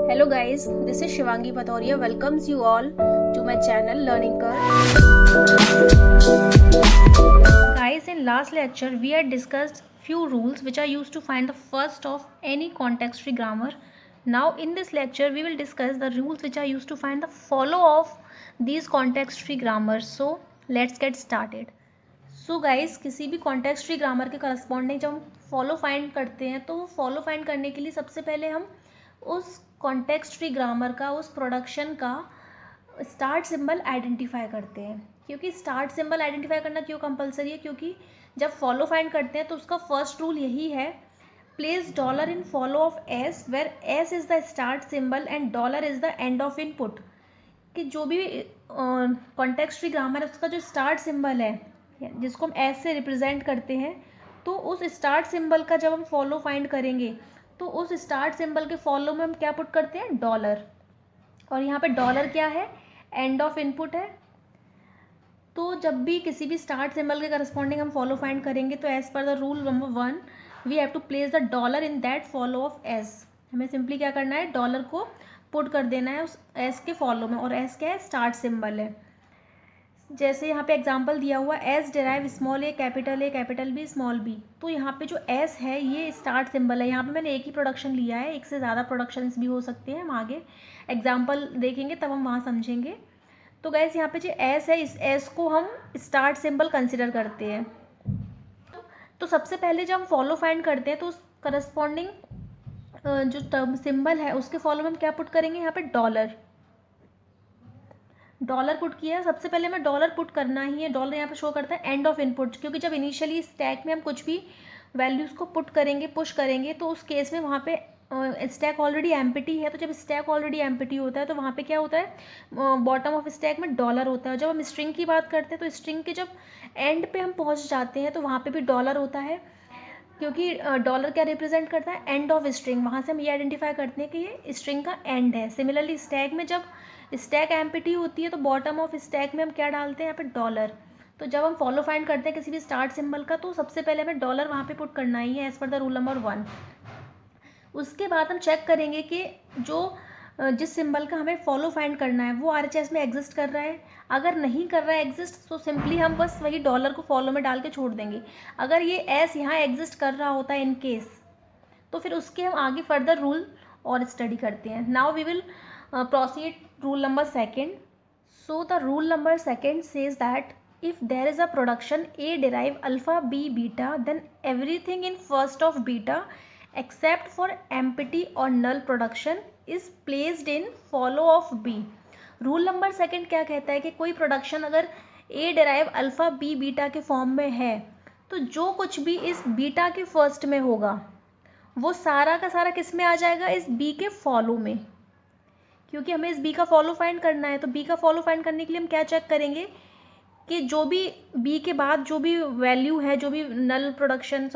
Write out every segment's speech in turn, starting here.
Hello guys, this is Shivangi Patoria welcomes you all to my channel Learning Curve. Guys, in last lecture we had discussed few rules which are used to find the first of any context-free grammar. Now in this lecture we will discuss the rules which are used to find the follow of these context-free grammars. So let's get started. So guys, किसी भी context free grammar के corresponding जब हम follow find करते हैं तो follow find करने के लिए सबसे पहले हम उस कॉन्टेक्स्ट फ्री ग्रामर का, उस प्रोडक्शन का स्टार्ट सिंबल आइडेंटिफाई करते हैं. क्योंकि स्टार्ट सिंबल आइडेंटिफाई करना क्यों कंपलसरी है? क्योंकि जब फॉलो फाइंड करते हैं तो उसका फर्स्ट रूल यही है, place dollar in follow of S where S is the start symbol and dollar is the end of input. कि जो भी कॉन्टेक्स्ट फ्री ग्रामर है उसका जो स्टार्ट सिंबल है जिसको हम एस से रिप्रेजेंट करते हैं, तो उस स्टार्ट सिंबल का जब हम फॉलो फाइंड करेंगे तो उस स्टार्ट सिंबल के फॉलो में हम क्या पुट करते हैं? डॉलर. और यहाँ पे डॉलर क्या है? एंड ऑफ इनपुट है. तो जब भी किसी भी स्टार्ट सिंबल के करस्पॉन्डिंग हम फॉलो फाइंड करेंगे तो as per the rule number 1 we have to place the dollar in that follow of S. हमें सिंपली क्या करना है? डॉलर को पुट कर देना है उस एस के फॉलो में. और एस क्या है? स्टार्ट सिंबल है. जैसे यहाँ पे एग्जांपल दिया हुआ एस डेराइव स्मॉल ए कैपिटल बी स्मॉल बी. तो यहाँ पे जो एस है ये स्टार्ट सिंबल है. यहाँ पे मैंने एक ही प्रोडक्शन लिया है, एक से ज़्यादा प्रोडक्शंस भी हो सकते हैं. हम आगे एग्जांपल देखेंगे तब हम वहाँ समझेंगे. तो गैस यहाँ पे जो एस है, इस एस को हम स्टार्ट सिंबल कंसिडर करते हैं. तो सबसे पहले जब हम फॉलो फाइंड करते हैं तो उस करस्पॉन्डिंग जो टर्म सिंबल है उसके फॉलो में हम क्या पुट करेंगे? यहाँ पे डॉलर पुट किया. सबसे पहले हमें डॉलर पुट करना ही है. डॉलर यहाँ पे शो करता है एंड ऑफ इनपुट. क्योंकि जब इनिशियली स्टैक में हम कुछ भी वैल्यूज़ को पुट करेंगे, पुश करेंगे, तो उस केस में वहाँ पे स्टैक ऑलरेडी एम्प्टी है. तो जब स्टैक ऑलरेडी एम्प्टी होता है तो वहाँ पे क्या होता है? बॉटम ऑफ स्टैक में डॉलर होता है. जब हम स्ट्रिंग की बात करते हैं तो स्ट्रिंग के जब एंड पे हम पहुँच जाते हैं तो वहाँ पे भी डॉलर होता है. क्योंकि डॉलर क्या रिप्रेजेंट करता है? End of string. वहाँ से हम ये आइडेंटिफाई करते हैं कि ये स्ट्रिंग का एंड है. सिमिलरली स्टैक में जब स्टैक एम्प्टी होती है तो बॉटम ऑफ स्टैक में हम क्या डालते हैं? यहाँ पे डॉलर. तो जब हम फॉलो फाइंड करते हैं किसी भी स्टार्ट सिंबल का तो सबसे पहले हमें डॉलर वहाँ पे पुट करना ही है as per the rule number 1. उसके बाद हम चेक करेंगे कि जो जिस सिंबल का हमें फॉलो फाइंड करना है वो आरएचएस में एग्जिस्ट कर रहा है. अगर नहीं कर रहा है एग्जिस्ट तो सिंपली हम बस वही डॉलर को फॉलो में डाल के छोड़ देंगे. अगर ये एस यहाँ एग्जिस्ट कर रहा होता है इन केस, तो फिर उसके हम आगे फर्दर रूल और स्टडी करते हैं. Now we will proceed rule number 2. So the rule number 2 says that if there is a production A derive alpha B beta, then everything in first of beta except for empty or null production is placed in follow of B. Rule number 2 क्या कहता है कि कोई production अगर A derive alpha B beta के form में है तो जो कुछ भी इस बीटा के फर्स्ट में होगा वो सारा का सारा किस में आ जाएगा? इस B के फॉलो में. क्योंकि हमें इस बी का फॉलो फाइंड करना है. तो बी का फॉलो फाइंड करने के लिए हम क्या चेक करेंगे कि जो भी बी के बाद जो भी वैल्यू है, जो भी नल प्रोडक्शन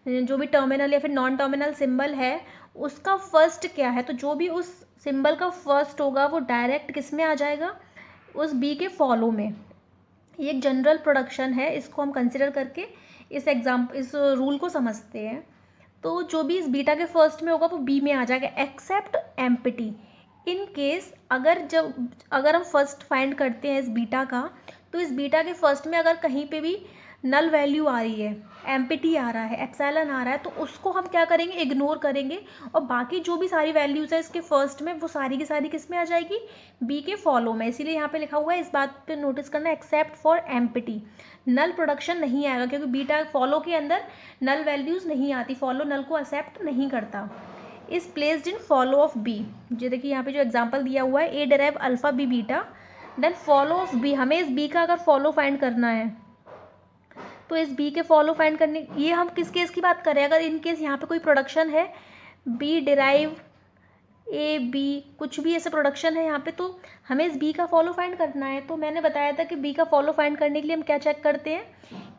जो भी टर्मिनल या फिर नॉन टर्मिनल सिंबल है उसका फर्स्ट क्या है. तो जो भी उस सिंबल का फर्स्ट होगा वो डायरेक्ट किस में आ जाएगा? उस बी के फॉलो में. ये एक जनरल प्रोडक्शन है, इसको हम कंसिडर करके इस रूल को समझते हैं. तो जो भी इस बीटा के फर्स्ट में होगा वो बी में आ जाएगा एक्सेप्ट एम्प्टी. इन केस अगर हम फर्स्ट फाइंड करते हैं इस बीटा का तो इस बीटा के फर्स्ट में अगर कहीं पे भी नल वैल्यू आ रही है, एम्प्टी आ रहा है, एप्सिलॉन आ रहा है, तो उसको हम क्या करेंगे? इग्नोर करेंगे. और बाकी जो भी सारी वैल्यूज़ है इसके फर्स्ट में वो सारी की सारी किस में आ जाएगी? बी के फॉलो में. इसीलिए यहाँ पे लिखा हुआ है, इस बात पे नोटिस करना, except for empty. Null production नहीं आएगा क्योंकि बीटा फॉलो के अंदर नल वैल्यूज़ नहीं आती. फॉलो नल को एक्सेप्ट नहीं करता. Is placed in follow of B. जो देखिए यहाँ पे जो एग्जांपल दिया हुआ है, A derive alpha B beta then follow of B. हमें इस बी का अगर फॉलो फाइंड करना है तो इस बी के फॉलो फाइंड करने, ये हम किस केस की बात कर रहे हैं? अगर इन केस यहाँ पे कोई प्रोडक्शन है बी डेराइव ए बी, कुछ भी ऐसे प्रोडक्शन है यहाँ पे, तो हमें इस बी का फॉलो फाइंड करना है. तो मैंने बताया था कि बी का फॉलो फाइंड करने के लिए हम क्या चेक करते हैं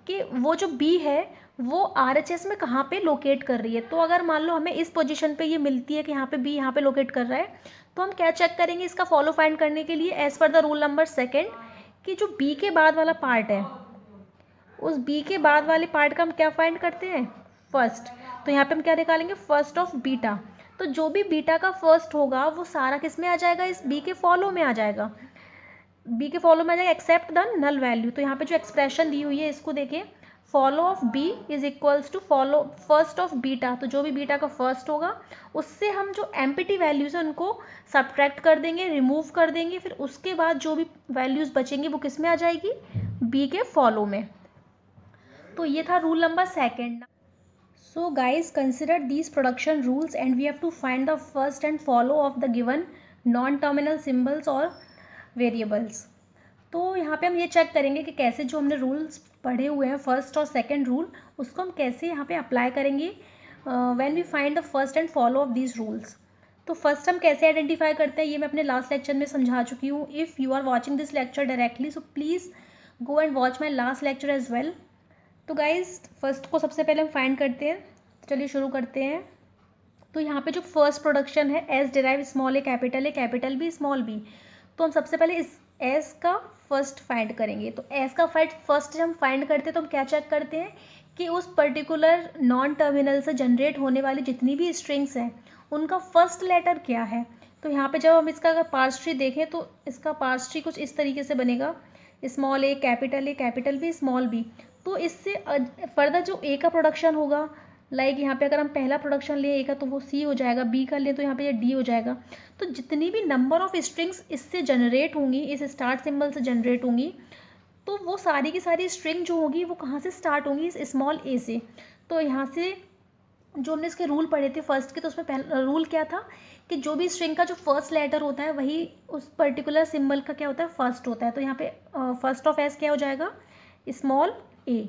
कि वो जो बी है वो आरएचएस में कहाँ पे लोकेट कर रही है. तो अगर मान लो हमें इस पोजीशन पे ये मिलती है कि यहाँ पे बी यहाँ पे लोकेट कर रहा है, तो हम क्या चेक करेंगे इसका फॉलो फाइंड करने के लिए as per the rule number 2 कि जो बी के बाद वाला पार्ट है उस बी के बाद वाले पार्ट का हम क्या फाइंड करते हैं? फर्स्ट. तो यहाँ पे हम क्या निकालेंगे? First of beta. तो जो भी बीटा का फर्स्ट होगा वो सारा किस में आ जाएगा, इस बी के फॉलो में आ जाएगा, बी के फॉलो में आ जाएगा एक्सेप्ट द नल वैल्यू। तो यहाँ पे जो एक्सप्रेशन दी हुई है इसको देखें, follow of B is equals to follow first of beta, तो जो भी बीटा का फर्स्ट होगा उससे हम जो एम्प्टी वैल्यूज़ है उनको सब्ट्रैक्ट कर देंगे, रिमूव कर देंगे, फिर उसके बाद जो भी वैल्यूज़ बचेंगी वो किस में आ जाएगी, बी के फॉलो में। तो ये था rule number second. So guys, consider these production rules and we have to find the first and follow of the given non-terminal symbols और variables। तो यहाँ पे हम ये चेक करेंगे कि कैसे जो हमने रूल्स पढ़े हुए हैं फर्स्ट और सेकंड रूल, उसको हम कैसे यहाँ पे अप्लाई करेंगे when we find the first and follow of these rules. तो फर्स्ट हम कैसे आइडेंटिफाई करते हैं ये मैं अपने लास्ट लेक्चर में समझा चुकी हूँ। If you are watching this lecture directly so please go and watch my last lecture as well. तो गाइज फर्स्ट को सबसे पहले हम फाइंड करते हैं, चलिए शुरू करते हैं। तो यहाँ पे जो फर्स्ट प्रोडक्शन है एस डिराइव स्मॉल ए कैपिटल बी स्मॉल बी, तो हम सबसे पहले इस एस का फर्स्ट फाइंड करेंगे। तो एस का फर्स्ट जब हम फाइंड करते हैं तो हम क्या चेक करते हैं कि उस पर्टिकुलर नॉन टर्मिनल से जनरेट होने वाली जितनी भी स्ट्रिंग्स हैं उनका फर्स्ट लेटर क्या है। तो यहाँ पे जब हम इसका अगर पार्स ट्री देखें तो इसका पार्स ट्री कुछ इस तरीके से बनेगा, स्मॉल ए कैपिटल बी स्मॉल बी। तो इससे फर्दर जो ए का प्रोडक्शन होगा, लाइक यहाँ पे अगर हम पहला प्रोडक्शन लें ए का तो वो सी हो जाएगा, बी का लें तो यहाँ पे ये डी हो जाएगा। तो जितनी भी नंबर ऑफ स्ट्रिंग्स इससे जनरेट होंगी, इस स्टार्ट सिंबल से जनरेट होंगी, तो वो सारी की सारी स्ट्रिंग जो होगी वो कहाँ से स्टार्ट होंगी, इस स्मॉल ए से। तो यहाँ से जो हमने इसके रूल पढ़े थे फर्स्ट के, तो उसमें पहला रूल क्या था कि जो भी स्ट्रिंग का जो फर्स्ट लेटर होता है वही उस पर्टिकुलर सिंबल का क्या होता है, फर्स्ट होता है। तो यहाँ पे फर्स्ट ऑफ एस क्या हो जाएगा, स्मॉल ए।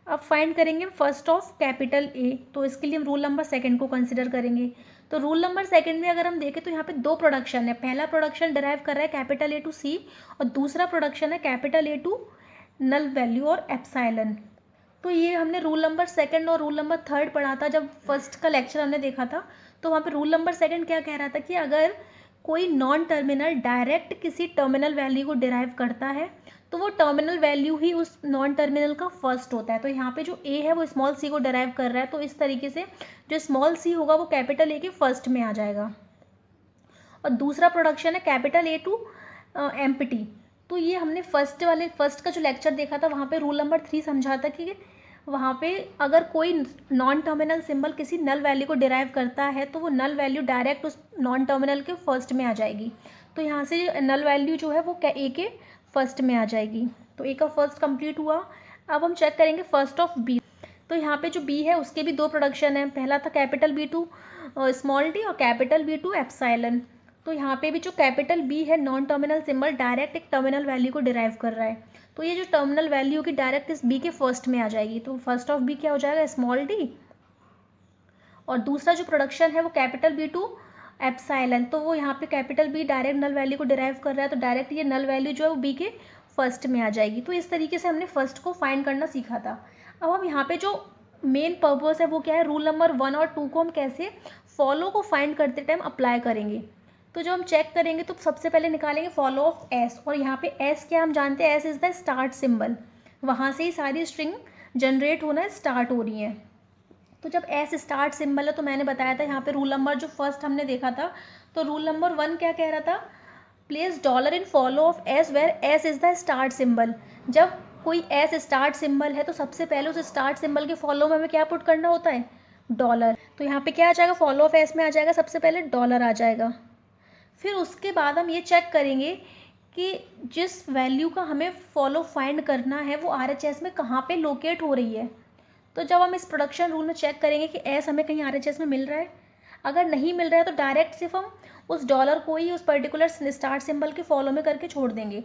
अब फाइंड करेंगे फर्स्ट ऑफ कैपिटल ए, तो इसके लिए हम रूल नंबर सेकंड को कंसिडर करेंगे। तो रूल नंबर सेकंड में अगर हम देखें तो यहाँ पे दो प्रोडक्शन है, पहला प्रोडक्शन डिराइव कर रहा है कैपिटल ए टू सी और दूसरा प्रोडक्शन है capital A to null value और एप्सिलॉन। तो ये हमने रूल नंबर सेकंड और रूल नंबर थर्ड पढ़ा था जब फर्स्ट का लेक्चर हमने देखा था। तो वहाँ पे रूल नंबर सेकंड क्या कह रहा था कि अगर कोई नॉन टर्मिनल डायरेक्ट किसी टर्मिनल वैल्यू को डिराइव करता है तो वो टर्मिनल वैल्यू ही उस नॉन टर्मिनल का फर्स्ट होता है। तो यहाँ पे जो ए है वो स्मॉल सी को डिराइव कर रहा है, तो इस तरीके से जो स्मॉल सी होगा वो कैपिटल ए के फर्स्ट में आ जाएगा। और दूसरा प्रोडक्शन है कैपिटल ए टू एम्प्टी। तो ये हमने फर्स्ट का जो लेक्चर देखा था वहाँ पे रूल नंबर 3 समझा था कि वहाँ पे अगर कोई नॉन टर्मिनल सिंबल किसी नल वैल्यू को डिराइव करता है तो वो नल वैल्यू डायरेक्ट उस नॉन टर्मिनल के फर्स्ट में आ जाएगी। तो यहाँ से नल वैल्यू जो है वो ए के फर्स्ट में आ जाएगी। तो ए का फर्स्ट कंप्लीट हुआ। अब हम चेक करेंगे फर्स्ट ऑफ बी। तो यहाँ पे जो बी है उसके भी दो प्रोडक्शन है, पहला था capital B to small D और कैपिटल बी टू एप्सिलॉन। तो यहाँ पे भी जो कैपिटल बी है नॉन टर्मिनल सिंबल डायरेक्ट एक टर्मिनल वैल्यू को डिराइव कर रहा है। तो ये जो टर्मिनल वैल्यू की डायरेक्ट इस बी के फर्स्ट में आ जाएगी। तो फर्स्ट ऑफ बी क्या हो जाएगा, स्मॉल डी, और दूसरा जो प्रोडक्शन है वो कैपिटल बी टू एप्सिलॉन। तो वो यहाँ पे capital B direct null value को डिराइव कर रहा है, तो डायरेक्ट ये नल वैल्यू जो है वो बी के फर्स्ट में आ जाएगी। तो इस तरीके से हमने फर्स्ट को फाइंड करना सीखा था। अब हम यहाँ पे जो मेन पर्पस है वो क्या है, रूल नंबर 1 और 2 को हम कैसे फॉलो को फाइंड करते टाइम अप्लाई करेंगे। तो जब हम चेक करेंगे तो सबसे पहले निकालेंगे फॉलो ऑफ एस, और यहाँ पे एस क्या हम जानते हैं, S is the start symbol, वहाँ से ही सारी स्ट्रिंग जनरेट होना स्टार्ट हो रही हैं। तो जब एस स्टार्ट सिंबल है तो मैंने बताया था यहाँ पे रूल नंबर जो फर्स्ट हमने देखा था, तो रूल नंबर 1 क्या कह रहा था, place dollar in follow of S where S is the start symbol. जब कोई एस स्टार्ट सिंबल है तो सबसे पहले उस स्टार्ट सिंबल के फॉलो में हमें क्या पुट करना होता है, डॉलर। तो यहाँ पे क्या आ जाएगा, फॉलो ऑफ एस में आ जाएगा सबसे पहले डॉलर आ जाएगा। फिर उसके बाद हम ये चेक करेंगे कि जिस वैल्यू का हमें फॉलो फाइंड करना है वो RHS में कहाँ पे लोकेट हो रही है। तो जब हम इस प्रोडक्शन रूल में चेक करेंगे कि एस हमें कहीं RHS में मिल रहा है, अगर नहीं मिल रहा है तो डायरेक्ट सिर्फ हम उस डॉलर को ही उस पर्टिकुलर स्टार्ट सिंबल के फॉलो में करके छोड़ देंगे।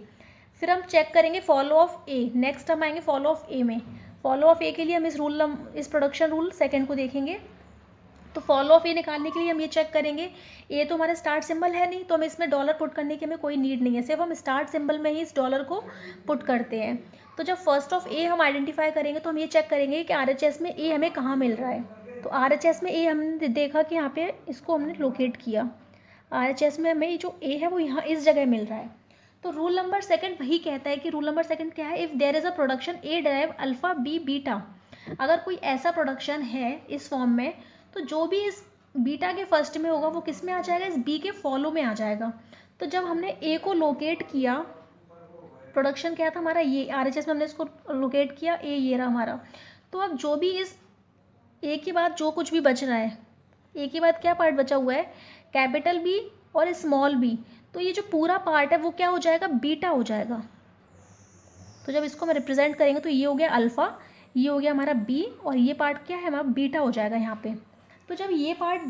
फिर हम चेक करेंगे फॉलो ऑफ ए, नेक्स्ट हम आएंगे फॉलो ऑफ ए में। फॉलो ऑफ ए के लिए हम इस प्रोडक्शन रूल सेकेंड को देखेंगे। तो फॉलो ऑफ ए निकालने के लिए हम ये चेक करेंगे, ए तो हमारा स्टार्ट सिंबल है नहीं तो हमें इसमें डॉलर पुट करने की हमें कोई नीड नहीं है, सिर्फ हम स्टार्ट सिंबल में ही इस डॉलर को पुट करते हैं। तो जब फर्स्ट ऑफ ए हम आइडेंटिफाई करेंगे तो हम ये चेक करेंगे कि RHS में ए हमें कहाँ मिल रहा है। तो RHS में ए हमने देखा कि यहाँ पे इसको हमने लोकेट किया, RHS में हमें जो ए है वो यहाँ इस जगह मिल रहा है। तो रूल नंबर सेकंड वही कहता है कि रूल नंबर सेकंड क्या है, if there is a production A derive alpha B beta. अगर कोई ऐसा प्रोडक्शन है इस फॉर्म में तो जो भी इस बीटा के फर्स्ट में होगा वो किस में आ जाएगा, इस बी के फॉलो में आ जाएगा। तो जब हमने ए को लोकेट किया, प्रोडक्शन क्या था हमारा, ये आरएचएस में हमने इसको लोकेट किया, ए ये रहा हमारा। तो अब जो भी इस ए के बाद जो कुछ भी बच रहा है, ए के बाद क्या पार्ट बचा हुआ है, कैपिटल बी और स्मॉल बी, तो ये जो पूरा पार्ट है वो क्या हो जाएगा, बीटा हो जाएगा। तो जब इसको हम रिप्रेजेंट करेंगे तो ये हो गया अल्फ़ा, ये हो गया हमारा बी, और ये पार्ट क्या है हमारा, बीटा हो जाएगा यहाँ पे। तो जब ये पार्ट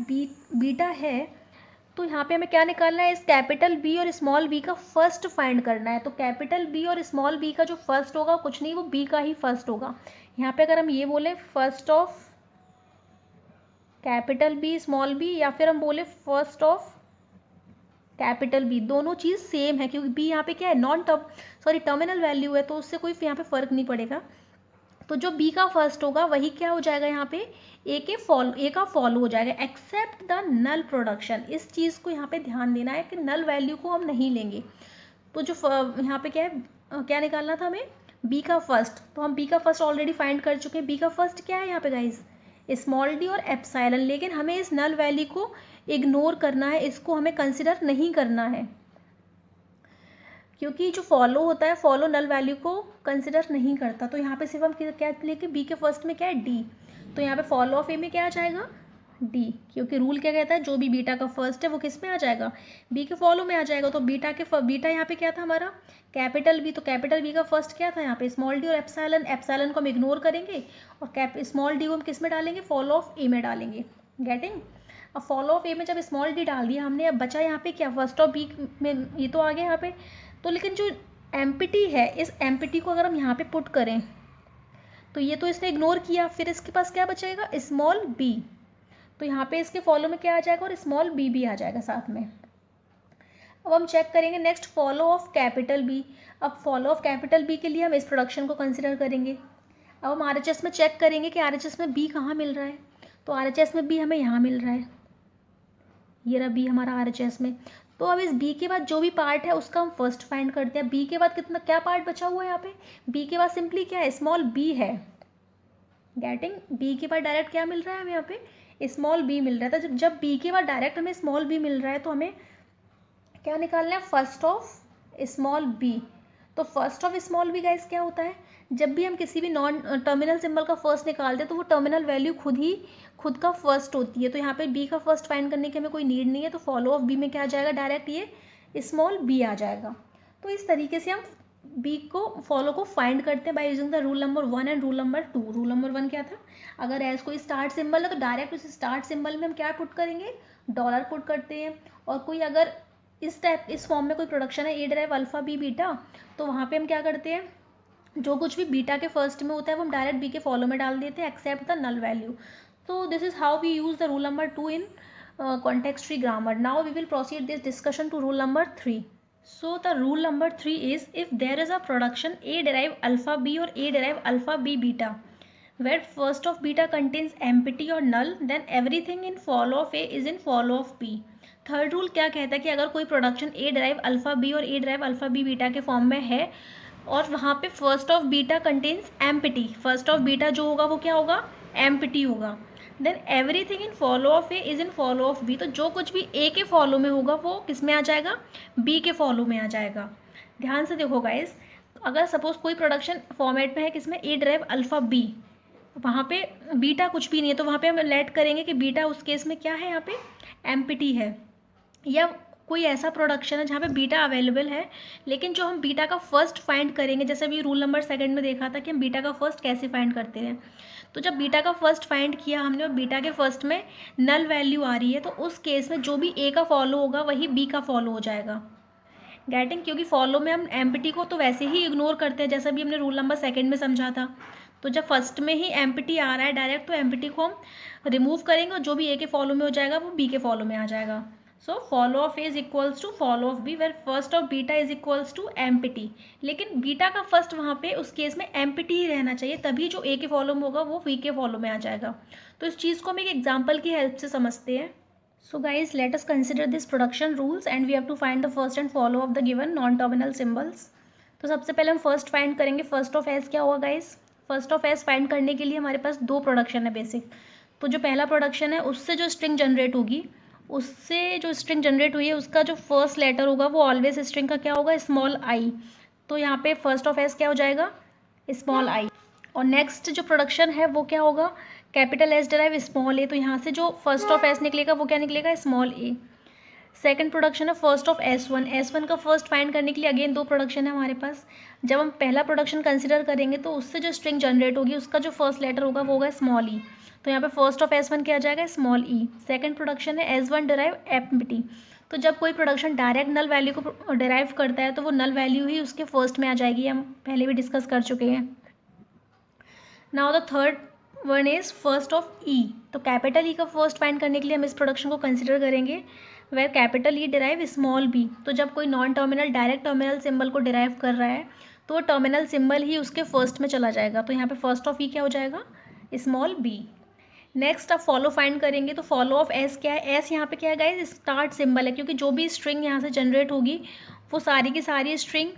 बीटा है तो यहाँ पे हमें क्या निकालना है, इस कैपिटल बी और स्मॉल बी का फर्स्ट फाइंड करना है। तो कैपिटल बी और स्मॉल बी का जो फर्स्ट होगा कुछ नहीं, वो बी का ही फर्स्ट होगा। यहाँ पे अगर हम ये बोले first of capital B small B, या फिर हम बोले फर्स्ट ऑफ कैपिटल बी, दोनों चीज़ सेम है क्योंकि बी यहाँ पे क्या है, टर्मिनल वैल्यू है, तो उससे कोई यहाँ पे फ़र्क नहीं पड़ेगा। तो जो बी का फर्स्ट होगा वही क्या हो जाएगा यहाँ पे, ए का फॉलो हो जाएगा, एक्सेप्ट द नल प्रोडक्शन। इस चीज़ को यहाँ पे ध्यान देना है कि नल वैल्यू को हम नहीं लेंगे। तो जो यहाँ पे क्या है, क्या निकालना था हमें, बी का फर्स्ट। तो हम बी का फर्स्ट ऑलरेडी फाइंड कर चुके हैं। बी का फर्स्ट क्या है यहाँ पे गाइज, स्मॉल डी और एप्सिलॉन, लेकिन हमें इस नल वैल्यू को इग्नोर करना है, इसको हमें कंसिडर नहीं करना है, क्योंकि जो फॉलो होता है फॉलो नल वैल्यू को कंसिडर नहीं करता। तो यहाँ पे सिर्फ हम क्या लेके, बी के फर्स्ट में क्या है, डी, तो यहाँ पे फॉलो ऑफ ए में क्या आ जाएगा, डी, क्योंकि रूल क्या कहता है, जो भी बीटा का फर्स्ट है वो किस में आ जाएगा, बी के फॉलो में आ जाएगा। तो बीटा यहाँ पे क्या था हमारा, कैपिटल बी, तो कैपिटल बी का फर्स्ट क्या था यहाँ पे, स्मॉल डी और एप्सिलॉन को हम इग्नोर करेंगे, और स्मॉल डी को हम किस में डालेंगे, फॉलो ऑफ ए में डालेंगे। गेटिंग। अब फॉलो ऑफ ए में जब स्मॉल डी डाल दिया हमने, अब बचा यहाँ पे क्या, फर्स्ट ऑफ बी में, ये तो आ गया यहाँ पे। तो लेकिन जो एम्पिटी है, इस एम्पिटी को अगर हम यहाँ पे पुट करें तो ये तो इसने इग्नोर किया, फिर इसके पास क्या बचेगा, स्मॉल बी, तो यहाँ पे इसके फॉलो में क्या आ जाएगा, और स्मॉल बी भी आ जाएगा साथ में। अब हम चेक करेंगे next, follow of capital B. अब फॉलो ऑफ कैपिटल बी के लिए हम इस प्रोडक्शन को कंसिडर करेंगे। अब हम आरएचएस में चेक करेंगे कि आरएचएस में बी कहाँ मिल रहा है। तो आरएचएस में बी हमें यहाँ मिल रहा है, ये रहा बी हमारा आरएचएस में। तो अब इस बी के बाद जो भी पार्ट है उसका हम फर्स्ट फाइंड करते हैं। बी के बाद कितना क्या पार्ट बचा हुआ है यहाँ पे, बी के बाद सिंपली क्या है, स्मॉल बी है। गेटिंग। बी के बाद डायरेक्ट क्या मिल रहा है हमें यहाँ पे, स्मॉल बी मिल रहा था। जब बी के बाद डायरेक्ट हमें स्मॉल बी मिल रहा है तो हमें क्या निकालना है, फर्स्ट ऑफ स्मॉल बी। तो first of small B guys क्या होता है, जब भी हम किसी भी नॉन टर्मिनल सिंबल का फर्स्ट निकालते हैं तो वो टर्मिनल वैल्यू खुद का फर्स्ट होती है। तो यहाँ पे बी का फर्स्ट फाइंड करने की हमें कोई नीड नहीं है, तो फॉलो ऑफ बी में क्या आ जाएगा, डायरेक्ट ये स्मॉल बी आ जाएगा। तो इस तरीके से हम बी को फॉलो को फाइंड करते हैं by using the rule number 1 and rule number 2। Rule number 1 क्या था, अगर एज कोई स्टार्ट सिंबल है तो डायरेक्ट उस स्टार्ट सिंबल में हम क्या पुट करेंगे, डॉलर पुट करते हैं। और कोई अगर इस फॉर्म में कोई प्रोडक्शन है, ए ड्राइव अल्फा बी बीटा, तो वहाँ पे हम क्या करते हैं, जो कुछ भी बीटा के फर्स्ट में होता है वो हम डायरेक्ट बी के फॉलो में डाल देते हैं, except the null value. So this is how we use the rule number 2 in context free grammar. Now we will proceed this discussion to rule number 3. So the rule number 3 is, if there is a production A derive alpha B or A derive alpha B beta, where first of beta contains empty or null, then everything in follow of A is in follow of B. Third rule क्या कहता है कि अगर कोई production A derive alpha B और A derive alpha B beta के form में है और वहाँ पे first of beta contains empty, first of beta जो होगा वो क्या होगा, एम्पिटी होगा, then everything in follow of A is in follow of B. तो जो कुछ भी ए के फॉलो में होगा वो किस में आ जाएगा, बी के फॉलो में आ जाएगा। ध्यान से देखो गाइस, अगर सपोज कोई प्रोडक्शन फॉर्मेट में है किसमें, ए ड्राइव अल्फा बी, वहाँ पे बीटा कुछ भी नहीं है, तो वहाँ पे हम लेट करेंगे कि बीटा उस केस में क्या है, यहाँ पे एम्पिटी है। या कोई ऐसा प्रोडक्शन है जहाँ पे बीटा अवेलेबल है, लेकिन जो हम बीटा का फर्स्ट फाइंड करेंगे, जैसे अभी रूल नंबर 2 में देखा था कि हम बीटा का फर्स्ट कैसे फाइंड करते हैं। तो जब बीटा का फर्स्ट फाइंड किया हमने और बीटा के फर्स्ट में नल वैल्यू आ रही है, तो उस केस में जो भी ए का फॉलो होगा वही बी का फॉलो हो जाएगा। गेटिंग। क्योंकि फॉलो में हम एम्पिटी को तो वैसे ही इग्नोर करते हैं, जैसा भी हमने रूल नंबर 2 में समझा था। तो जब फर्स्ट में ही एम्पिटी आ रहा है डायरेक्ट, तो एम्पिटी को हम रिमूव करेंगे और जो भी ए के फॉलो में हो जाएगा वो बी के फॉलो में आ जाएगा। So follow of A is equals to follow of B, where first of beta is equals to empty. लेकिन बीटा का फर्स्ट वहाँ पे उस केस में एम्पिटी ही रहना चाहिए, तभी जो ए के फॉलो में होगा वो बी के फॉलो में आ जाएगा। तो इस चीज़ को हम एक एग्जाम्पल की हेल्प से समझते हैं। So guys, let us consider this production rules and we have to find the first and follow of the given non-terminal symbols. तो सबसे पहले हम फर्स्ट फाइंड करेंगे, फर्स्ट ऑफ एस क्या होगा guys. First of S find करने के लिए हमारे पास दो प्रोडक्शन है बेसिक। तो जो पहला प्रोडक्शन है उससे जो स्ट्रिंग जनरेट होगी, उससे जो स्ट्रिंग जनरेट हुई है उसका जो फर्स्ट लेटर होगा वो ऑलवेज स्ट्रिंग का क्या होगा, स्मॉल आई। तो यहाँ पे फर्स्ट ऑफ एस क्या हो जाएगा, स्मॉल आई। और नेक्स्ट जो प्रोडक्शन है वो क्या होगा, कैपिटल एस डिराइव स्मॉल ए। तो यहाँ से जो फर्स्ट ऑफ एस निकलेगा वो क्या निकलेगा, स्मॉल ए। सेकंड प्रोडक्शन है फर्स्ट ऑफ S1। S1 का फर्स्ट फाइंड करने के लिए अगेन दो प्रोडक्शन है हमारे पास। जब हम पहला प्रोडक्शन कंसिडर करेंगे तो उससे जो स्ट्रिंग जनरेट होगी उसका जो फर्स्ट लेटर होगा वो होगा स्मॉल ई। तो यहाँ पे फर्स्ट ऑफ S1 क्या आ जाएगा, स्मॉल ई। सेकंड प्रोडक्शन है S1 डिराइव एम्प्टी। तो जब कोई प्रोडक्शन डायरेक्ट नल वैल्यू को डिराइव करता है तो वो नल वैल्यू ही उसके फर्स्ट में आ जाएगी, हम पहले भी डिस्कस कर चुके हैं। Now the third one is first of E. तो कैपिटल ई का फर्स्ट फाइंड करने के लिए हम इस प्रोडक्शन को कंसिडर करेंगे where capital E derive small B. तो जब कोई non terminal direct terminal symbol को डिराइव कर रहा है तो वो टर्मिनल सिंबल ही उसके फर्स्ट में चला जाएगा। तो यहाँ पे फर्स्ट ऑफ ई क्या हो जाएगा, स्मॉल बी। नेक्स्ट अब फॉलो फाइंड करेंगे। तो फॉलो ऑफ एस क्या है, एस यहाँ पे क्या है गाइस, स्टार्ट सिंबल है, क्योंकि जो भी स्ट्रिंग यहाँ से जनरेट होगी वो सारी की सारी स्ट्रिंग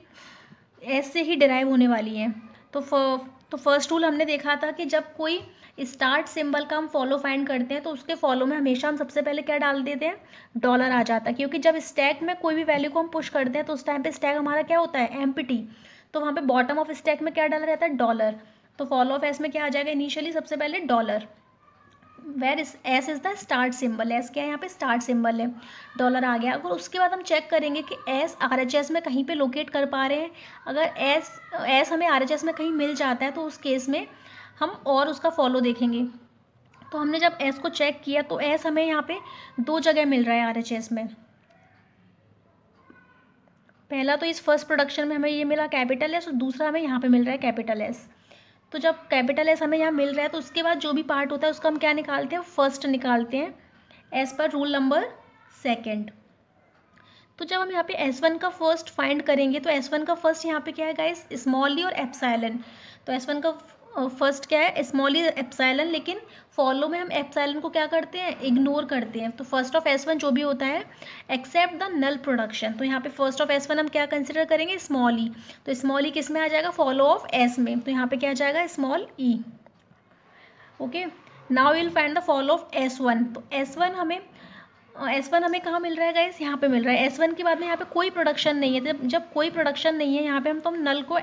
एस से ही डिराइव होने वाली है। तो फर्स्ट रूल हमने देखा था कि जब कोई स्टार्ट सिंबल का हम फॉलो फाइंड करते हैं तो उसके फॉलो में हमेशा हम सबसे पहले क्या डाल देते हैं, डॉलर आ जाता है। क्योंकि जब स्टैक में कोई भी वैल्यू को हम पुश करते हैं तो उस टाइम पे स्टैक हमारा क्या होता है, एम्प्टी। तो वहाँ पे बॉटम ऑफ स्टैक में क्या डाला रहता है, डॉलर। तो फॉलो ऑफ एस में क्या आ जाएगा, इनिशियली सबसे पहले dollar. Where is S is the start symbol, S क्या है यहाँ पे, स्टार्ट सिंबल है, डॉलर आ गया। अगर उसके बाद हम चेक करेंगे कि एस RHS में कहीं पे लोकेट कर पा रहे हैं। अगर एस हमें RHS में कहीं मिल जाता है तो उस केस में हम और उसका फॉलो देखेंगे। तो हमने जब एस को चेक किया तो एस हमें यहाँ पे दो जगह मिल रहा है RHS में। पहला तो इस फर्स्ट प्रोडक्शन में हमें ये मिला कैपिटल एस, और दूसरा हमें यहाँ पे मिल रहा है कैपिटल एस। तो जब कैपिटल एस हमें यहाँ मिल रहा है तो उसके बाद जो भी पार्ट होता है उसका हम क्या निकालते हैं, फर्स्ट निकालते हैं as per rule number second. तो जब हम यहाँ पे S1 का फर्स्ट फाइंड करेंगे तो S1 का फर्स्ट यहाँ पे क्या है गाइस, स्मॉल ई और एप्सिलॉन। तो S1 का फर्स्ट क्या है, स्मॉल ई एप्सिलॉन, लेकिन फॉलो में हम एप्सिलॉन को क्या करते हैं, इग्नोर करते हैं। तो फर्स्ट ऑफ S1 जो भी होता है एक्सेप्ट द नल प्रोडक्शन। तो यहाँ पे फर्स्ट ऑफ S1 हम क्या कंसिडर करेंगे, स्मॉल ई। तो स्मॉल ई किस में आ जाएगा, फॉलो ऑफ S में। तो यहाँ पे क्या आ जाएगा, small E. Okay, now will find the follow of S1। तो S1 हमें कहाँ मिल रहा है गाइस, यहाँ पे मिल रहा है। S1 के बाद में यहाँ पे कोई प्रोडक्शन नहीं है। जब कोई प्रोडक्शन नहीं है यहाँ पे हम नल को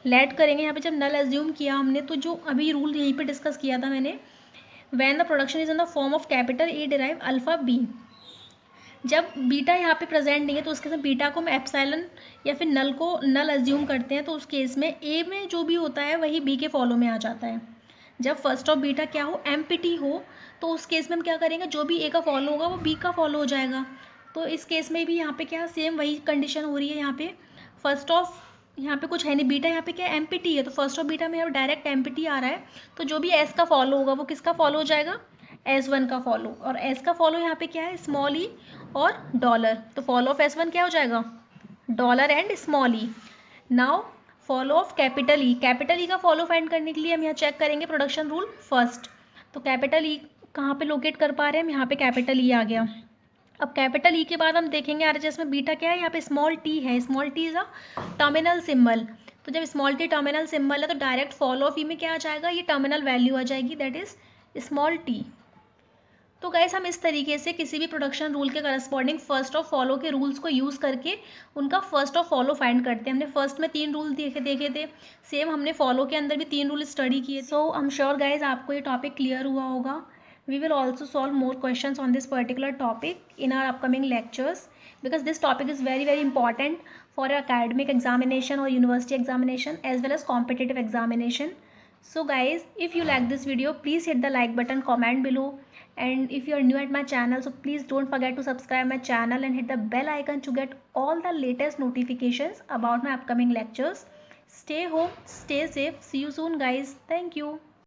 लेट करेंगे। यहाँ पे जब नल एज्यूम किया हमने तो जो अभी रूल यहीं पे डिस्कस किया था मैंने, when the production is in the form of capital A derive alpha B. जब बीटा यहाँ पे प्रेजेंट नहीं है तो उसके साथ बीटा को हम एप्सिलॉन या फिर नल को नल एज्यूम करते हैं। तो उस केस में ए में जो भी होता है वही बी के फॉलो में आ जाता है। जब फर्स्ट ऑफ बीटा क्या हो, एम्प्टी हो, तो उस केस में हम क्या करेंगे, जो भी ए का फॉलो होगा वो बी का फॉलो हो जाएगा। तो इस केस में भी यहाँ पे क्या सेम वही कंडीशन हो रही है। यहाँ पे फर्स्ट ऑफ, यहाँ पे कुछ है नहीं, बीटा यहाँ पे क्या एम्प्टी है, तो फर्स्ट ऑफ बीटा में यहाँ डायरेक्ट एम्प्टी आ रहा है। तो जो भी एस का फॉलो होगा वो किसका फॉलो हो जाएगा, S1 का फॉलो। और एस का फॉलो यहाँ पे क्या है, स्मॉल ई और डॉलर। तो फॉलो ऑफ S1 क्या हो जाएगा, dollar and small E. Now follow of capital E. Capital E का फॉलो फाइंड करने के लिए हम यहाँ चेक करेंगे प्रोडक्शन रूल फर्स्ट। तो कैपिटल ई कहाँ पे लोकेट कर पा रहे हैं हम, यहाँ पे कैपिटल ई आ गया। अब कैपिटल ई के बाद हम देखेंगे RHS में बीटा क्या है, यहाँ पे स्मॉल टी है। Small T is a terminal symbol. तो जब स्मॉल टी टर्मिनल सिंबल है तो डायरेक्ट फॉलो ऑफ ई में क्या आ जाएगा, ये टर्मिनल वैल्यू आ जाएगी, दैट इज स्मॉल टी। तो गाइस हम इस तरीके से किसी भी प्रोडक्शन रूल के करस्पॉन्डिंग फर्स्ट ऑफ फॉलो के रूल्स को यूज़ करके उनका फर्स्ट ऑफ फॉलो फाइंड करते हैं। हमने फर्स्ट में 3 रूल देखे थे, सेम हमने फॉलो के अंदर भी 3 रूल स्टडी किए। So I am sure guys आपको ये टॉपिक क्लियर हुआ होगा। We will also solve more questions on this particular topic in our upcoming lectures, because this topic is very very important for your academic examination or university examination as well as competitive examination. So guys, if you like this video, please hit the like button, comment below, and if you are new at my channel, so please don't forget to subscribe my channel and hit the bell icon to get all the latest notifications about my upcoming lectures. Stay home, stay safe, see you soon guys. Thank you.